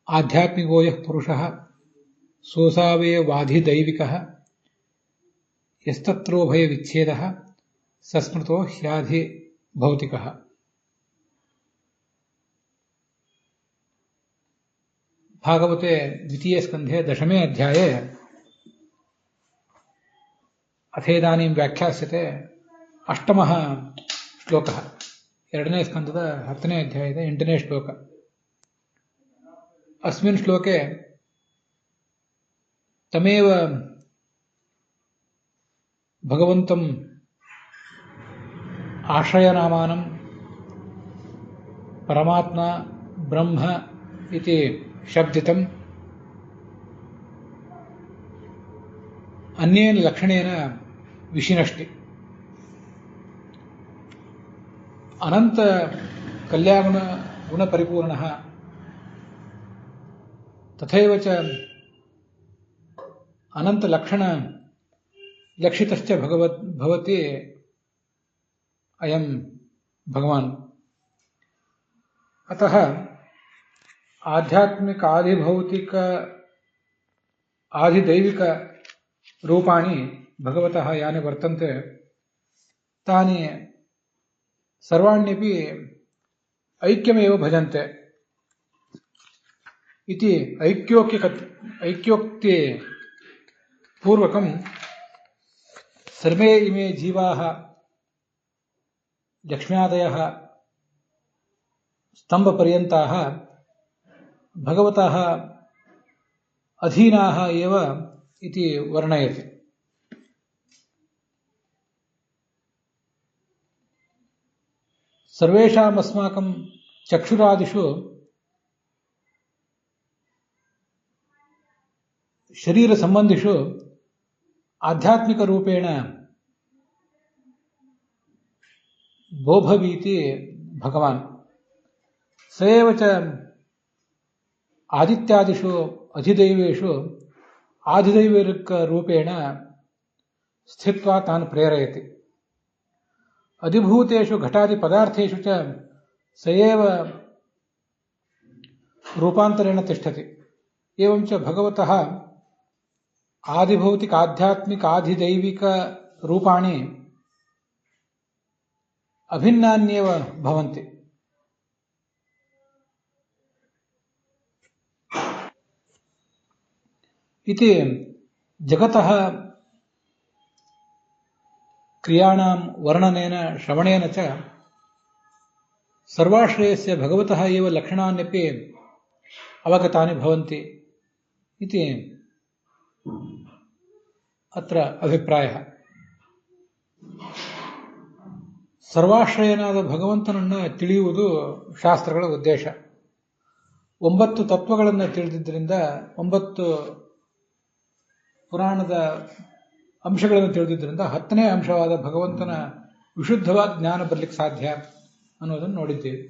ಆಧ್ಯಾತ್ಮಿಕೋ ಯಃ ಪುರುಷಃ ಸೋಸಾವೇವಾಧಿದೈವಿಕಃ ಯಸ್ತತ್ರೋಭಯ ವಿಚ್ಛೇದಃ ಸಸ್ಮೃತೋ ಹ್ಯಾಧಿ ಭೌತಿಕಃ. ಭಾಗವತೆ ದ್ವಿತೀಯ ಸ್ಕಂಧೆ ದಶಮೇ ಅಧ್ಯಾಯೇ ಅಥೇದಾನೀಂ ವ್ಯಾಖ್ಯಾಸ್ಯತೆ ಅಷ್ಟಮಃ ಶ್ಲೋಕಃ. ಎರಡನೇ ಸ್ಕಂಧದ 10ನೇ ಅಧ್ಯಾಯದ 8ನೇ ಶ್ಲೋಕ. ಅಸ್ಮಿನ್ ಶ್ಲೋಕೆ ತಮೇವ ಭಗವಂತಂ ಆಶ್ರಯನಾಮಾನಂ ಪರಮಾತ್ಮ ಬ್ರಹ್ಮ ಇತಿ ಶಬ್ದಿತಂ ಅನ್ಯೇನ ಲಕ್ಷಣೇನ ವಿಶಿನಷ್ಟಿ. ಅನಂತ ಕಲ್ಯಾಣ ಗುಣಪರಿಪೂರ್ಣಃ ತಥೈವ ಚ ಅನಂತ ಲಕ್ಷಣ ಲಕ್ಷಿತಶ್ಚ ಭವತಿ ಅಯಂ ಭಗವಾನ್. ಅತಃ ಆಧ್ಯಾತ್ಮಿಕ ಆದಿಭೌತಿಕ ಆದಿದೈವಿಕ ರೂಪಾಣಿ ಭಗವತಃ ಯಾನಿ ವರ್ತಂತೆ ತಾನಿ ಸರ್ವಾಣ್ಯಪಿ ಐಕ್ಯಮೇವ ಭಜಂತೆ ಇತಿ ಐಕ್ಯೋಕ್ತಿ ಪೂರ್ವಕಂ ಸರ್ವೇ ಇಮೇ ಜೀವಾಃ ಲಕ್ಷ್ಮ್ಯಾದಯಃ ಸ್ತಂಭಪರ್ಯಂತಾಃ ಭಗವತಃ ಅಧೀನಾಃ ಏವ ಇತಿ ವರ್ಣಯತಿ. ಸರ್ವೇಷಾಂ ಅಸ್ಮಾಕಂ ಚಕ್ಷುರಾದಿಷು ಶರೀರ ಸಂಬಂಧಿಷು ಆಧ್ಯಾತ್ಮಿಕ ರೂಪೇಣ ಬೋಭವೀತಿ ಭಗವಾನ್. ಸ ಏವ ಚ ಆದಿತ್ಯಾದಿಷು ಅಧಿದೈವೇಷು ಆದಿದೈವಿಕ ರೂಪೇಣ ಸ್ಥಿತ್ವಾ ತಾನ್ ಪ್ರೇರಯತಿ. ಅಧಿಭೂತೇಷು ಘಟಾದಿ ಪದಾರ್ಥೇಷು ಚ ಸ ಏವ ರೂಪಾಂತರೇಣ ತಿಷ್ಠತಿ. ಏವಂ ಚ ಭಗವತಃ ಆದಿಭೌತಿಕ ಆಧ್ಯಾತ್ಮಿಕ ಆದಿದೈವಿಕ ರೂಪಾಣಿ ಅಭಿನ್ನಾನ್ಯೇವ ಭವಂತಿ. ಇತಿ ಜಗತಃ ಕ್ರಿಯಾಣಾಂ ವರ್ಣನೇನ ಶ್ರವಣೇನ ಚ ಸರ್ವಾಶ್ರಯಸ್ಯ ಭಗವತಃ ಏವ ಲಕ್ಷಣಾನ್ಯಪಿ ಅವಗತಾನಿ ಭವಂತಿ ಇತಿ ಅತ್ರ ಅಭಿಪ್ರಾಯಃ. ಸರ್ವಾಶ್ರಯನಾದ ಭಗವಂತನನ್ನು ತಿಳಿಯುವುದು ಶಾಸ್ತ್ರಗಳ ಉದ್ದೇಶ. 9 ತತ್ವಗಳನ್ನು ತಿಳಿದಿದ್ದರಿಂದ 9 ಪುರಾಣದ ಅಂಶಗಳನ್ನು ತಿಳಿದಿದ್ದರಿಂದ 10ನೇ ಅಂಶವಾದ ಭಗವಂತನ ವಿಶುದ್ಧವಾದ ಜ್ಞಾನ ಬರಲಿಕ್ಕೆ ಸಾಧ್ಯ ಅನ್ನೋದನ್ನು ನೋಡಿದ್ದೇವೆ.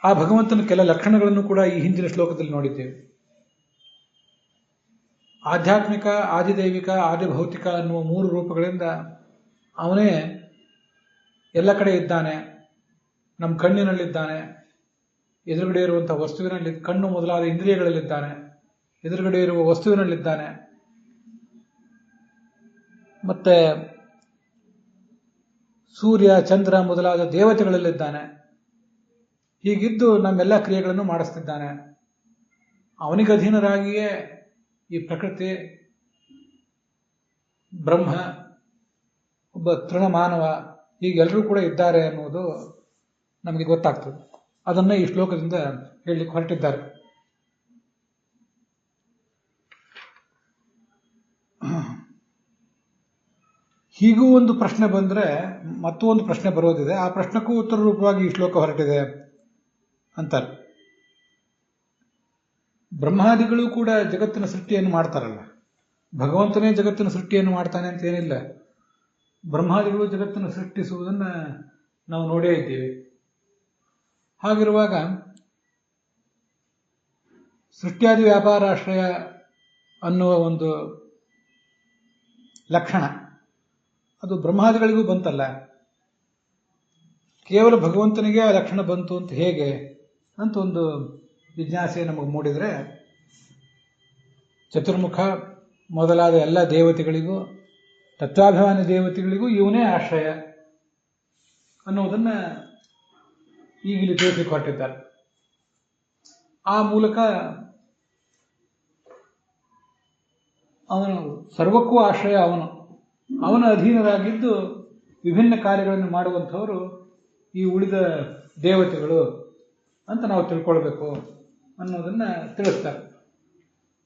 ಆ ಭಗವಂತನ ಕೆಲ ಲಕ್ಷಣಗಳನ್ನು ಕೂಡ ಈ ಹಿಂದಿನ ಶ್ಲೋಕದಲ್ಲಿ ನೋಡಿದ್ದೇವೆ. ಆಧ್ಯಾತ್ಮಿಕ ಆದಿದೈವಿಕ ಆದಿಭೌತಿಕ ಅನ್ನುವ 3 ರೂಪಗಳಿಂದ ಅವನೇ ಎಲ್ಲ ಕಡೆ ಇದ್ದಾನೆ. ನಮ್ಮ ಕಣ್ಣಿನಲ್ಲಿದ್ದಾನೆ, ಎದುರುಗಡೆ ಇರುವಂತಹ ವಸ್ತುವಿನಲ್ಲಿ, ಕಣ್ಣು ಮೊದಲಾದ ಇಂದ್ರಿಯಗಳಲ್ಲಿದ್ದಾನೆ, ಎದುರುಗಡೆ ಇರುವ ವಸ್ತುವಿನಲ್ಲಿದ್ದಾನೆ, ಮತ್ತೆ ಸೂರ್ಯ ಚಂದ್ರ ಮೊದಲಾದ ದೇವತೆಗಳಲ್ಲಿದ್ದಾನೆ. ಹೀಗಿದ್ದು ನಮ್ಮೆಲ್ಲ ಕ್ರಿಯೆಗಳನ್ನು ಮಾಡಿಸ್ತಿದ್ದಾನೆ. ಅವನಿಗೆ ಅಧೀನರಾಗಿಯೇ ಈ ಪ್ರಕೃತಿ, ಬ್ರಹ್ಮ, ಒಬ್ಬ ತೃಣಮಾನವ ಹೀಗೆಲ್ಲರೂ ಕೂಡ ಇದ್ದಾರೆ ಅನ್ನುವುದು ನಮಗೆ ಗೊತ್ತಾಗ್ತದೆ. ಅದನ್ನ ಈ ಶ್ಲೋಕದಿಂದ ಹೇಳಲಿಕ್ಕೆ ಹೊರಟಿದ್ದಾರೆ. ಹೀಗೂ ಒಂದು ಪ್ರಶ್ನೆ ಬಂದ್ರೆ ಮತ್ತೊಂದು ಪ್ರಶ್ನೆ ಬರೋದಿದೆ. ಆ ಪ್ರಶ್ನೆಗೂ ಉತ್ತರ ರೂಪವಾಗಿ ಈ ಶ್ಲೋಕ ಹೊರಟಿದೆ ಅಂತಾರೆ. ಬ್ರಹ್ಮಾದಿಗಳು ಕೂಡ ಜಗತ್ತಿನ ಸೃಷ್ಟಿಯನ್ನು ಮಾಡ್ತಾರಲ್ಲ, ಭಗವಂತನೇ ಜಗತ್ತಿನ ಸೃಷ್ಟಿಯನ್ನು ಮಾಡ್ತಾನೆ ಅಂತ ಏನಿಲ್ಲ. ಬ್ರಹ್ಮಾದಿಗಳು ಜಗತ್ತನ್ನು ಸೃಷ್ಟಿಸುವುದನ್ನ ನಾವು ನೋಡೇ ಇದ್ದೀವಿ. ಹಾಗಿರುವಾಗ ಸೃಷ್ಟಿಯಾದಿ ವ್ಯಾಪಾರಾಶ್ರಯ ಅನ್ನುವ ಒಂದು ಲಕ್ಷಣ ಅದು ಬ್ರಹ್ಮಾದಿಗಳಿಗೂ ಬಂತಲ್ಲ. ಕೇವಲ ಭಗವಂತನಿಗೆ ಆ ಲಕ್ಷಣ ಬಂತು ಅಂತ ಹೇಗೆ ಅಂತ ಒಂದು ಜಿಜ್ಞಾಸೆ ನಮಗೆ ಮೂಡಿದರೆ, ಚತುರ್ಮುಖ ಮೊದಲಾದ ಎಲ್ಲ ದೇವತೆಗಳಿಗೂ, ತತ್ವಾಭಿಮಾನಿ ದೇವತೆಗಳಿಗೂ ಇವನೇ ಆಶ್ರಯ ಅನ್ನೋದನ್ನ ಈಗಲೇ ತಿಳಿಸಲಿಕ್ಕೆ ಹೊರಟಿದ್ದಾರೆ. ಆ ಮೂಲಕ ಅವನು ಸರ್ವಕ್ಕೂ ಆಶ್ರಯ, ಅವನ ಅಧೀನರಾಗಿದ್ದು ವಿಭಿನ್ನ ಕಾರ್ಯಗಳನ್ನು ಮಾಡುವಂಥವರು ಈ ಉಳಿದ ದೇವತೆಗಳು ಅಂತ ನಾವು ತಿಳ್ಕೊಳ್ಬೇಕು ಅನ್ನೋದನ್ನ ತಿಳಿಸ್ತಾರೆ.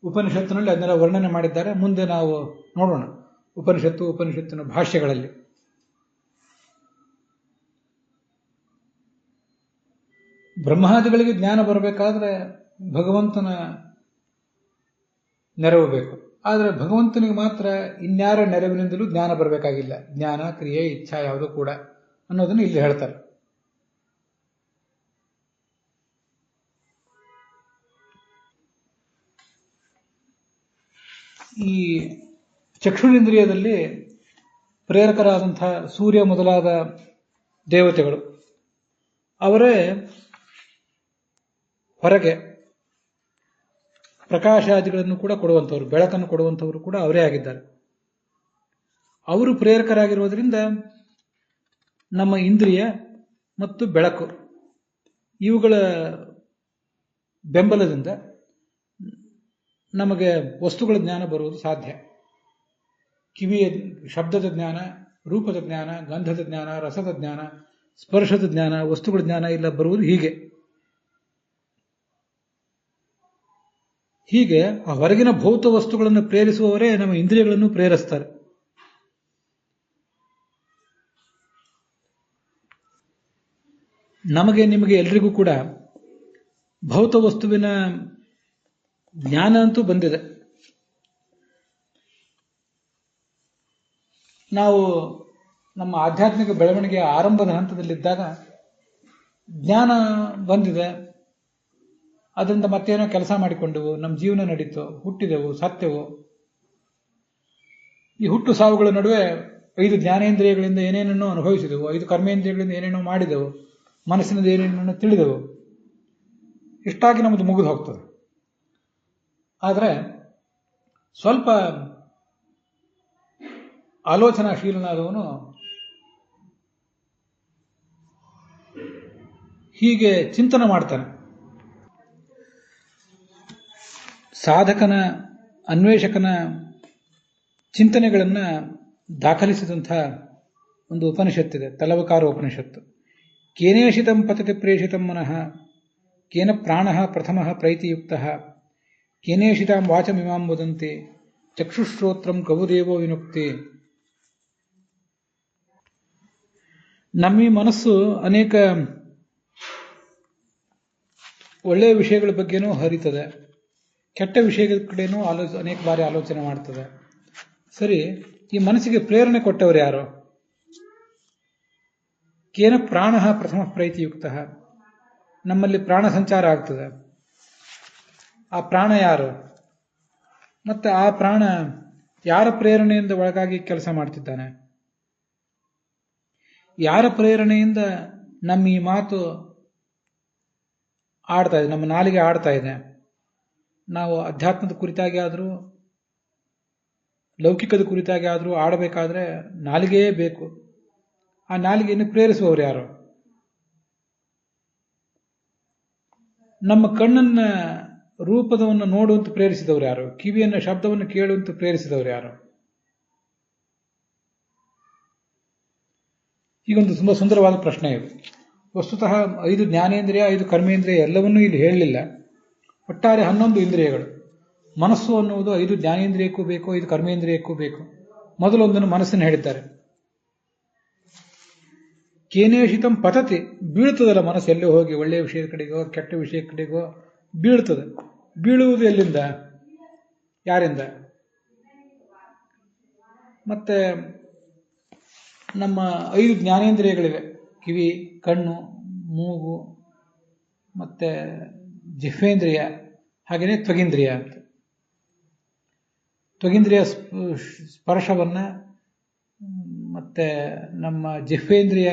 ಉಪನಿಷತ್ತಿನಲ್ಲಿ ಅದನ್ನೆಲ್ಲ ವರ್ಣನೆ ಮಾಡಿದ್ದಾರೆ. ಮುಂದೆ ನಾವು ನೋಡೋಣ ಉಪನಿಷತ್ತಿನ ಭಾಷ್ಯಗಳಲ್ಲಿ. ಬ್ರಹ್ಮಾದಿಗಳಿಗೆ ಜ್ಞಾನ ಬರಬೇಕಾದ್ರೆ ಭಗವಂತನ ನೆರವು ಬೇಕು. ಆದರೆ ಭಗವಂತನಿಗೆ ಮಾತ್ರ ಇನ್ಯಾರ ನೆರವಿನಿಂದಲೂ ಜ್ಞಾನ ಬರಬೇಕಾಗಿಲ್ಲ. ಜ್ಞಾನ, ಕ್ರಿಯೆ, ಇಚ್ಛಾ ಯಾವುದೂ ಕೂಡ ಅನ್ನೋದನ್ನು ಇಲ್ಲಿ ಹೇಳ್ತಾರೆ. ಈ ಚಕ್ಷುರಿಂದ್ರಿಯದಲ್ಲಿ ಪ್ರೇರಕರಾದಂತಹ ಸೂರ್ಯ ಮೊದಲಾದ ದೇವತೆಗಳು ಅವರೇ ಹೊರಗೆ ಪ್ರಕಾಶಾದಿಗಳನ್ನು ಕೂಡ ಕೊಡುವಂಥವ್ರು, ಬೆಳಕನ್ನು ಕೊಡುವಂಥವರು ಕೂಡ ಅವರೇ ಆಗಿದ್ದಾರೆ. ಅವರು ಪ್ರೇರಕರಾಗಿರುವುದರಿಂದ ನಮ್ಮ ಇಂದ್ರಿಯ ಮತ್ತು ಬೆಳಕು ಇವುಗಳ ಬೆಂಬಲದಿಂದ ನಮಗೆ ವಸ್ತುಗಳ ಜ್ಞಾನ ಬರುವುದು ಸಾಧ್ಯ. ಕಿವಿಯ ಶಬ್ದದ ಜ್ಞಾನ, ರೂಪದ ಜ್ಞಾನ, ಗಂಧದ ಜ್ಞಾನ, ರಸದ ಜ್ಞಾನ, ಸ್ಪರ್ಶದ ಜ್ಞಾನ, ವಸ್ತುಗಳ ಜ್ಞಾನ ಇಲ್ಲ ಬರುವುದು ಹೀಗೆ ಆ ಹೊರಗಿನ ಭೌತ ವಸ್ತುಗಳನ್ನು ಪ್ರೇರಿಸುವವರೇ ನಮ್ಮ ಇಂದ್ರಿಯಗಳನ್ನು ಪ್ರೇರಿಸ್ತಾರೆ. ನಮಗೆ ನಿಮಗೆ ಎಲ್ರಿಗೂ ಕೂಡ ಭೌತ ವಸ್ತುವಿನ ಜ್ಞಾನ ಅಂತೂ ಬಂದಿದೆ. ನಾವು ನಮ್ಮ ಆಧ್ಯಾತ್ಮಿಕ ಬೆಳವಣಿಗೆಯ ಆರಂಭದ ಹಂತದಲ್ಲಿದ್ದಾಗ ಜ್ಞಾನ ಬಂದಿದೆ, ಅದರಿಂದ ಮತ್ತೇನೋ ಕೆಲಸ ಮಾಡಿಕೊಂಡೆವು, ನಮ್ಮ ಜೀವನ ನಡೀತು, ಹುಟ್ಟಿದೆವು, ಸತ್ಯವು. ಈ ಹುಟ್ಟು ಸಾವುಗಳ ನಡುವೆ 5 ಜ್ಞಾನೇಂದ್ರಿಯಗಳಿಂದ ಏನೇನೋ ಅನುಭವಿಸಿದೆವು, 5 ಕರ್ಮೇಂದ್ರಿಯಗಳಿಂದ ಏನೇನೋ ಮಾಡಿದೆವು, ಮನಸ್ಸಿನಿಂದ ಏನೇನೋ ತಿಳಿದೆವು. ಇಷ್ಟಾಗಿ ನಮ್ಮದು ಮುಗಿದು ಹೋಗ್ತದೆ. ಆದರೆ ಸ್ವಲ್ಪ ಆಲೋಚನಾಶೀಲನಾದವನು ಹೀಗೆ ಚಿಂತನೆ ಮಾಡ್ತಾನೆ. ಸಾಧಕನ, ಅನ್ವೇಷಕನ ಚಿಂತನೆಗಳನ್ನು ದಾಖಲಿಸಿದಂಥ ಒಂದು ಉಪನಿಷತ್ತಿದೆ, ತಲವಕಾರ ಉಪನಿಷತ್ತು. ಕೇನೇಷಿತಂ ಪತತಿ ಪ್ರೇಷಿತಂ ಮನಃ, ಕೇನ ಪ್ರಾಣಃ ಪ್ರಥಮಃ ಪ್ರೈತಿಯುಕ್ತಃ, ಕೇನೇಷಿತಾಂ ವಾಚಮಿಮಾಂ ವದಂತಿ, ಚಕ್ಷುಶ್ರೋತ್ರಂ ಕವುದೇವೋ ವಿನುಕ್ತಿ. ನಮ್ಮ ಈ ಮನಸ್ಸು ಅನೇಕ ಒಳ್ಳೆಯ ವಿಷಯಗಳ ಬಗ್ಗೆನೂ ಹರಿತದೆ, ಕೆಟ್ಟ ವಿಷಯಗಳ ಕಡೆನೂ ಅನೇಕ ಬಾರಿ ಆಲೋಚನೆ ಮಾಡ್ತದೆ. ಸರಿ, ಈ ಮನಸ್ಸಿಗೆ ಪ್ರೇರಣೆ ಕೊಟ್ಟವರು ಯಾರು? ಕೇನ ಪ್ರಾಣ ಪ್ರಥಮ ಪ್ರೈತಿಯುಕ್ತ, ನಮ್ಮಲ್ಲಿ ಪ್ರಾಣ ಸಂಚಾರ ಆಗ್ತದೆ. ಆ ಪ್ರಾಣ ಯಾರು? ಮತ್ತೆ ಆ ಪ್ರಾಣ ಯಾರ ಪ್ರೇರಣೆಯಿಂದ ಒಳಗಾಗಿ ಕೆಲಸ ಮಾಡ್ತಿದ್ದಾನೆ? ಯಾರ ಪ್ರೇರಣೆಯಿಂದ ನಮ್ಮ ಈ ಮಾತು ಆಡ್ತಾ ಇದೆ, ನಮ್ಮ ನಾಲಿಗೆ ಆಡ್ತಾ ಇದೆ? ನಾವು ಅಧ್ಯಾತ್ಮದ ಕುರಿತಾಗಿ ಆದರೂ ಲೌಕಿಕದ ಕುರಿತಾಗಿ ಆದರೂ ಆಡಬೇಕಾದ್ರೆ ನಾಲಿಗೆಯೇ ಬೇಕು. ಆ ನಾಲಿಗೆಯನ್ನು ಪ್ರೇರಿಸುವವರು ಯಾರು? ನಮ್ಮ ಕಣ್ಣನ್ನ ರೂಪದವನ್ನು ನೋಡುವಂತ ಪ್ರೇರಿಸಿದವರು ಯಾರು? ಕಿವಿಯನ್ನ ಶಬ್ದವನ್ನು ಕೇಳುವಂತ ಪ್ರೇರಿಸಿದವರು ಯಾರು? ಈಗೊಂದು ತುಂಬಾ ಸುಂದರವಾದ ಪ್ರಶ್ನೆ ಇದು. ವಸ್ತುತಃ 5 ಜ್ಞಾನೇಂದ್ರಿಯ, 5 ಕರ್ಮೇಂದ್ರಿಯ ಎಲ್ಲವನ್ನೂ ಇಲ್ಲಿ ಹೇಳಲಿಲ್ಲ. ಒಟ್ಟಾರೆ 11 ಇಂದ್ರಿಯಗಳು. ಮನಸ್ಸು ಅನ್ನುವುದು 5 ಜ್ಞಾನೇಂದ್ರಿಯಕ್ಕೂ ಬೇಕು, 5 ಕರ್ಮೇಂದ್ರಿಯಕ್ಕೂ ಬೇಕು. ಮೊದಲೊಂದನ್ನು ಮನಸ್ಸನ್ನು ಹೇಳಿದ್ದಾರೆ. ಕೇನೇಷಿತಂ ಪತತಿ, ಬೀಳ್ತದಲ್ಲ ಮನಸ್ಸು, ಎಲ್ಲೋ ಹೋಗಿ ಒಳ್ಳೆಯ ವಿಷಯದ ಕಡೆಗೋ ಕೆಟ್ಟ ವಿಷಯದ ಕಡೆಗೋ ಬೀಳ್ತದೆ. ಬೀಳುವುದು ಎಲ್ಲಿಂದ? ಯಾರಿಂದ? ಮತ್ತೆ ನಮ್ಮ 5 ಜ್ಞಾನೇಂದ್ರಿಯಗಳಿವೆ, ಕಿವಿ, ಕಣ್ಣು, ಮೂಗು, ಮತ್ತೆ ಜಿಹ್ವೇಂದ್ರಿಯ, ಹಾಗೆಯೇ ತ್ವಗೀಂದ್ರಿಯ ಅಂತ. ತ್ವಗೀಂದ್ರಿಯ ಸ್ಪರ್ಶವನ್ನ, ಮತ್ತೆ ನಮ್ಮ ಜಿಹ್ವೇಂದ್ರಿಯ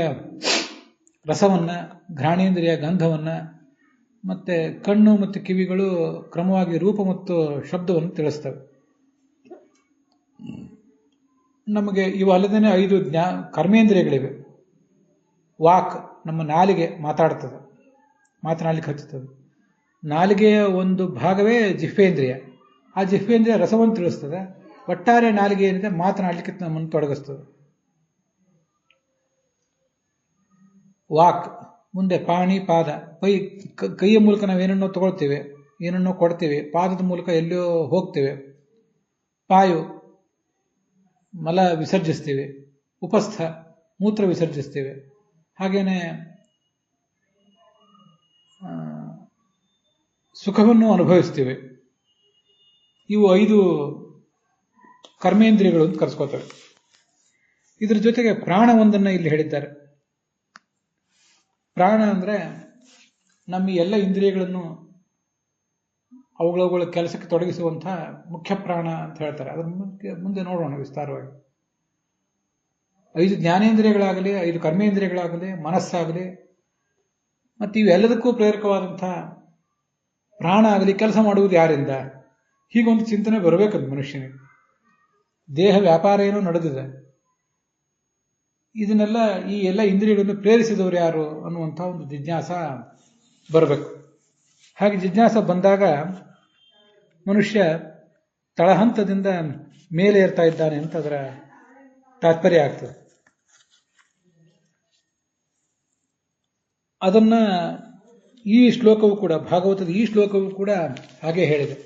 ರಸವನ್ನ, ಘ್ರಾಣೇಂದ್ರಿಯ ಗಂಧವನ್ನ, ಮತ್ತೆ ಕಣ್ಣು ಮತ್ತು ಕಿವಿಗಳು ಕ್ರಮವಾಗಿ ರೂಪ ಮತ್ತು ಶಬ್ದವನ್ನು ತಿಳಿಸ್ತವೆ. ನಮಗೆ ಇವು ಅಲ್ಲದೇ 5 ಕರ್ಮೇಂದ್ರಿಯಗಳಿವೆ. ವಾಕ್, ನಮ್ಮ ನಾಲಿಗೆ ಮಾತಾಡ್ತದೆ, ಮಾತನಾಡಲಿಕ್ಕೆ ಹಚ್ಚುತ್ತದೆ. ನಾಲಿಗೆಯ ಒಂದು ಭಾಗವೇ ಜಿಹ್ವೇಂದ್ರಿಯ. ಆ ಜಿಹ್ವೇಂದ್ರಿಯ ರಸವನ್ನು ತಿಳಿಸ್ತದೆ. ಒಟ್ಟಾರೆ ನಾಲಿಗೆ ಏನಿದೆ ಮಾತನಾಡಲಿಕ್ಕೆ ನಮ್ಮನ್ನು ತೊಡಗಿಸ್ತದೆ. ವಾಕ್. ಮುಂದೆ ಪಾಣಿ, ಪಾದ. ಕೈಯ ಮೂಲಕ ನಾವೇನನ್ನೋ ತಗೊಳ್ತೇವೆ, ಏನನ್ನೋ ಕೊಡ್ತೇವೆ. ಪಾದದ ಮೂಲಕ ಎಲ್ಲೋ ಹೋಗ್ತೇವೆ. ಪಾಯು, ಮಲ ವಿಸರ್ಜಿಸ್ತೇವೆ. ಉಪಸ್ಥ, ಮೂತ್ರ ವಿಸರ್ಜಿಸ್ತೇವೆ. ಹಾಗೇನೆ ಸುಖವನ್ನು ಅನುಭವಿಸ್ತೇವೆ. ಇವು 5 ಕರ್ಮೇಂದ್ರಿಯಗಳು ಅಂತ ಕರೆಸ್ಕೋತವೆ. ಇದ್ರ ಜೊತೆಗೆ ಪ್ರಾಣವೊಂದನ್ನು ಇಲ್ಲಿ ಹೇಳಿದ್ದಾರೆ. ಪ್ರಾಣ ಅಂದ್ರೆ ನಮ್ಮ ಎಲ್ಲ ಇಂದ್ರಿಯಗಳನ್ನು ಅವುಗಳ ಕೆಲಸಕ್ಕೆ ತೊಡಗಿಸುವಂತಹ ಮುಖ್ಯ ಪ್ರಾಣ ಅಂತ ಹೇಳ್ತಾರೆ. ಅದರ ಮುಂದೆ ನೋಡೋಣ ವಿಸ್ತಾರವಾಗಿ. 5 ಜ್ಞಾನೇಂದ್ರಿಯಗಳಾಗಲಿ, 5 ಕರ್ಮೇಂದ್ರಿಯಗಳಾಗಲಿ, ಮನಸ್ಸಾಗಲಿ, ಮತ್ತು ಇವೆಲ್ಲದಕ್ಕೂ ಪ್ರೇರಕವಾದಂತಹ ಪ್ರಾಣ ಆಗಲಿ ಕೆಲಸ ಮಾಡುವುದು ಯಾರಿಂದ? ಹೀಗೊಂದು ಚಿಂತನೆ ಬರಬೇಕಂತ ಮನುಷ್ಯನಿಗೆ. ದೇಹ ವ್ಯಾಪಾರ ಏನೋ ನಡೆದಿದೆ, ಇದನ್ನೆಲ್ಲ ಈ ಎಲ್ಲ ಇಂದ್ರಿಯಗಳನ್ನು ಪ್ರೇರಿಸಿದವರು ಯಾರು ಅನ್ನುವಂಥ ಒಂದು ಜಿಜ್ಞಾಸ ಬರಬೇಕು. ಹಾಗೆ ಜಿಜ್ಞಾಸ ಬಂದಾಗ ಮನುಷ್ಯ ತಳಹಂತದಿಂದ ಮೇಲೆ ಏರ್ತಾ ಇದ್ದಾನೆ ಅಂತ ಅದರ ತಾತ್ಪರ್ಯ ಆಗ್ತದೆ. ಅದನ್ನ ಈ ಶ್ಲೋಕವು ಕೂಡ, ಭಾಗವತದ ಈ ಶ್ಲೋಕವು ಕೂಡ ಹಾಗೆ ಹೇಳಿದೆ.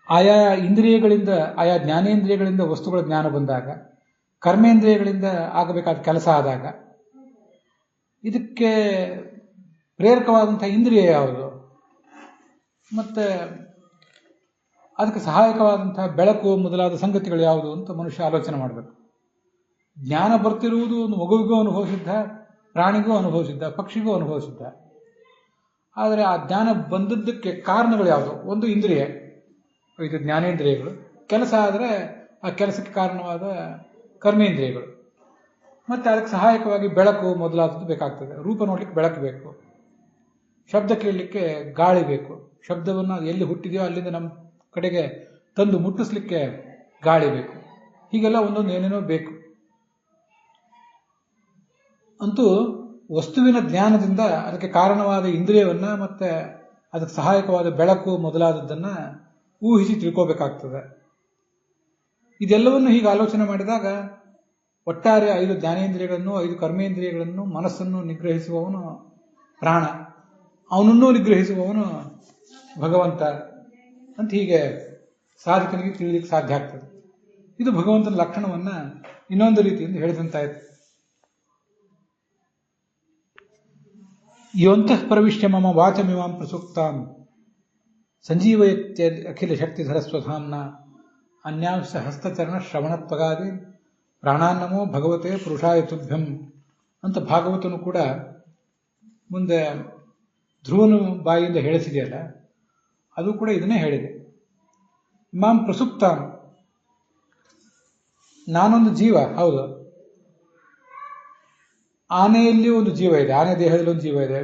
ಆಯಾ ಇಂದ್ರಿಯಗಳಿಂದ, ಆಯಾ ಜ್ಞಾನೇಂದ್ರಿಯಗಳಿಂದ ವಸ್ತುಗಳ ಜ್ಞಾನ ಬಂದಾಗ, ಕರ್ಮೇಂದ್ರಿಯಗಳಿಂದ ಆಗಬೇಕಾದ ಕೆಲಸ ಆದಾಗ, ಇದಕ್ಕೆ ಪ್ರೇರಕವಾದಂತಹ ಇಂದ್ರಿಯ ಯಾವುದು, ಮತ್ತೆ ಅದಕ್ಕೆ ಸಹಾಯಕವಾದಂತಹ ಬೆಳಕು ಮೊದಲಾದ ಸಂಗತಿಗಳು ಯಾವುದು ಅಂತ ಮನುಷ್ಯ ಆಲೋಚನೆ ಮಾಡಬೇಕು. ಜ್ಞಾನ ಬರ್ತಿರುವುದು ಒಂದು ಮಗುವಿಗೂ ಅನುಭವಿಸಿದ್ದ, ಪ್ರಾಣಿಗೂ ಅನುಭವಿಸಿದ್ದ, ಪಕ್ಷಿಗೂ ಅನುಭವಿಸಿದ್ದ. ಆದರೆ ಆ ಜ್ಞಾನ ಬಂದದ್ದಕ್ಕೆ ಕಾರಣಗಳು ಯಾವುದು? ಒಂದು ಇಂದ್ರಿಯ, 5 ಜ್ಞಾನೇಂದ್ರಿಯಗಳು. ಕೆಲಸ ಆದರೆ ಆ ಕೆಲಸಕ್ಕೆ ಕಾರಣವಾದ ಕರ್ಮೇಂದ್ರಿಯಗಳು. ಮತ್ತೆ ಅದಕ್ಕೆ ಸಹಾಯಕವಾಗಿ ಬೆಳಕು ಮೊದಲಾದದ್ದು ಬೇಕಾಗ್ತದೆ. ರೂಪ ನೋಡ್ಲಿಕ್ಕೆ ಬೆಳಕು ಬೇಕು, ಶಬ್ದ ಕೇಳಲಿಕ್ಕೆ ಗಾಳಿ ಬೇಕು, ಶಬ್ದವನ್ನು ಎಲ್ಲಿ ಹುಟ್ಟಿದೆಯೋ ಅಲ್ಲಿಂದ ನಮ್ಮ ಕಡೆಗೆ ತಂದು ಮುಟ್ಟಿಸ್ಲಿಕ್ಕೆ ಗಾಳಿ ಬೇಕು. ಹೀಗೆಲ್ಲ ಒಂದೊಂದು ಏನೇನೋ ಬೇಕು. ಅಂತೂ ವಸ್ತುವಿನ ಜ್ಞಾನದಿಂದ ಅದಕ್ಕೆ ಕಾರಣವಾದ ಇಂದ್ರಿಯವನ್ನ ಮತ್ತೆ ಅದಕ್ಕೆ ಸಹಾಯಕವಾದ ಬೆಳಕು ಮೊದಲಾದದ್ದನ್ನ ಊಹಿಸಿ ತಿಳ್ಕೋಬೇಕಾಗ್ತದೆ. ಇದೆಲ್ಲವನ್ನು ಹೀಗೆ ಆಲೋಚನೆ ಮಾಡಿದಾಗ ಒಟ್ಟಾರೆ 5 ಜ್ಞಾನೇಂದ್ರಿಯಗಳನ್ನು, 5 ಕರ್ಮೇಂದ್ರಿಯಗಳನ್ನು, ಮನಸ್ಸನ್ನು ನಿಗ್ರಹಿಸುವವನು ಪ್ರಾಣ, ಅವನನ್ನೂ ನಿಗ್ರಹಿಸುವವನು ಭಗವಂತ ಅಂತ ಹೀಗೆ ಸಾಧಕನಿಗೆ ತಿಳಿಲಿಕ್ಕೆ ಸಾಧ್ಯ ಆಗ್ತದೆ. ಇದು ಭಗವಂತನ ಲಕ್ಷಣವನ್ನ ಇನ್ನೊಂದು ರೀತಿಯಿಂದ ಹೇಳಿದಂತಾಯ್ತು. ಯೋಂತಃ ಪ್ರವಿಶ್ಯ ಮಮ ವಾಚಮಿಮಾಂ ಪ್ರಸುಕ್ತಾಂ ಸಂಜೀವಯತ್ಯ ಅಖಿಲ ಶಕ್ತಿಧರ ಸ್ವಧಾಮ್ನ ಅನ್ಯಾಂಶ ಹಸ್ತಚರಣ ಶ್ರವಣತ್ವಗಾದಿ ಪ್ರಾಣಾನ್ನಮೋ ಭಗವತೆ ಪುರುಷಾಯ ತುಭ್ಯಂ ಅಂತ ಭಾಗವತನು ಕೂಡ ಮುಂದೆ ಧ್ರುವನು ಬಾಯಿಯಿಂದ ಹೇಳಿಸಿದೆಯಲ್ಲ, ಅದು ಕೂಡ ಇದನ್ನೇ ಹೇಳಿದೆ. ಇಮಾಂ ಪ್ರಸುಪ್ತಾಂ, ನಾನೊಂದು ಜೀವ, ಹೌದು. ಆನೆಯಲ್ಲಿ ಒಂದು ಜೀವ ಇದೆ, ಆನೆ ದೇಹದಲ್ಲಿ ಒಂದು ಜೀವ ಇದೆ.